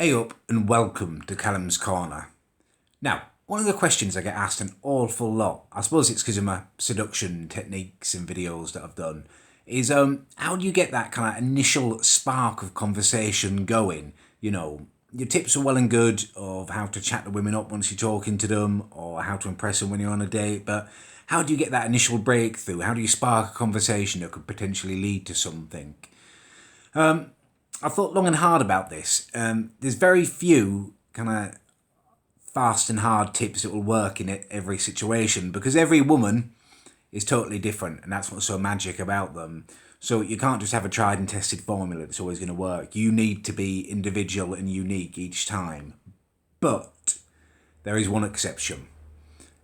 Hey up and welcome to Callum's Corner. Now, one of the questions I get asked an awful lot, I suppose it's because of my seduction techniques and videos that I've done, is how do you get that kind of initial spark of conversation going? Your tips are well and good of how to chat the women up once you're talking to them or how to impress them when you're on a date, but how do you get that initial breakthrough? How do you spark a conversation that could potentially lead to something? I thought long and hard about this. There's very few kind of fast and hard tips that will work in every situation because every woman is totally different, and that's what's so magic about them. So you can't just have a tried and tested formula that's always going to work. You need to be individual and unique each time. But there is one exception: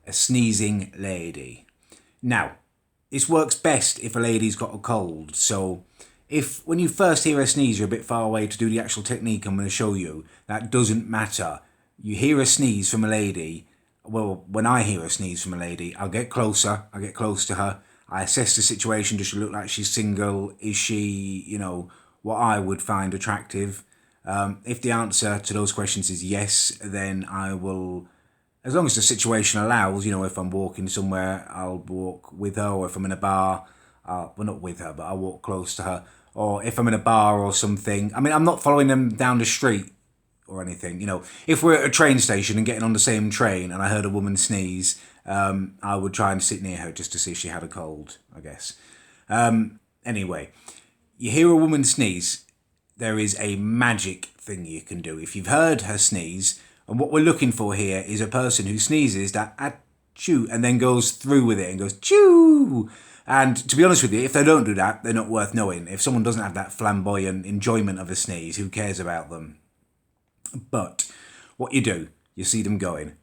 a sneezing lady. Now, this works best if a lady's got a cold. So if when you first hear a sneeze, you're a bit far away to do the actual technique I'm going to show you, that doesn't matter. You hear a sneeze from a lady. Well, when I hear a sneeze from a lady, I'll get closer. I get close to her. I assess the situation. Does she look like she's single? Is she, what I would find attractive? If the answer to those questions is yes, then I will, as long as the situation allows, if I'm walking somewhere, I'll walk with her, or if I'm in a bar, well, not with her, but I'll walk close to her. Or if I'm in a bar or something, I mean, I'm not following them down the street or anything. If we're at a train station and getting on the same train and I heard a woman sneeze, I would try and sit near her just to see if she had a cold, I guess. Anyway, you hear a woman sneeze, there is a magic thing you can do. If you've heard her sneeze, and what we're looking for here is a person who sneezes that achoo and then goes through with it and goes choo. And to be honest with you, if they don't do that, they're not worth knowing. If someone doesn't have that flamboyant enjoyment of a sneeze, who cares about them? But what you do, you see them going,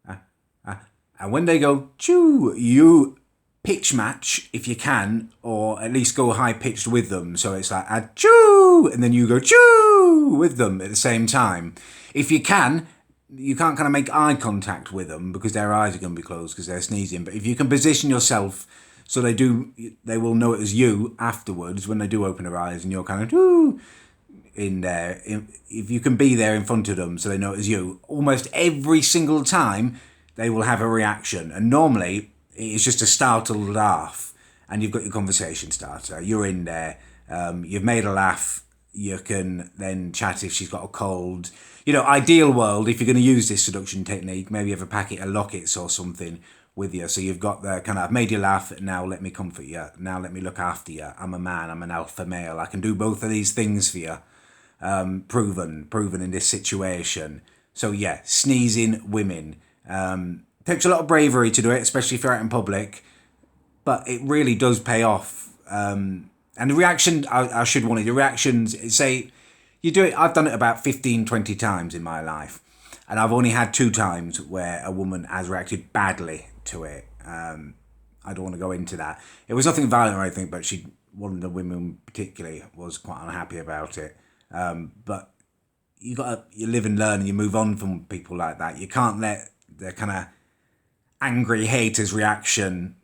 and when they go choo, you pitch match if you can, or at least go high pitched with them. So it's like achoo, and then you go choo with them at the same time. If you can't kind of make eye contact with them because their eyes are going to be closed because they're sneezing. But if you can position yourself so they will know it as you afterwards when they do open their eyes, and you're kind of whoo in there. If you can be there in front of them so they know it as you, almost every single time they will have a reaction. And normally it's just a startled laugh, and you've got your conversation starter. You're in there. You've made a laugh. You can then chat if she's got a cold. Ideal world, if you're going to use this seduction technique, maybe you have a packet of lockets or something with you. So you've got the kind of, I've made you laugh, now let me comfort you. Now let me look after you. I'm a man, I'm an alpha male. I can do both of these things for you. Proven in this situation. So yeah, sneezing women. Takes a lot of bravery to do it, especially if you're out in public. But it really does pay off. And the reaction, I should warn you, the reactions, say, you do it, I've done it about 15, 20 times in my life. And I've only had 2 times where a woman has reacted badly to it. I don't want to go into that. It was nothing violent or anything, but one of the women particularly was quite unhappy about it. But you live and learn and you move on from people like that. You can't let the kind of angry haters reaction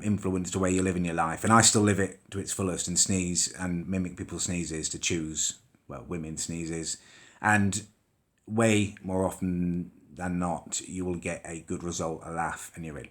influence the way you live in your life. And I still live it to its fullest and sneeze and mimic people's sneezes to choose, women's sneezes. And way more often than not, you will get a good result, a laugh, and you're in.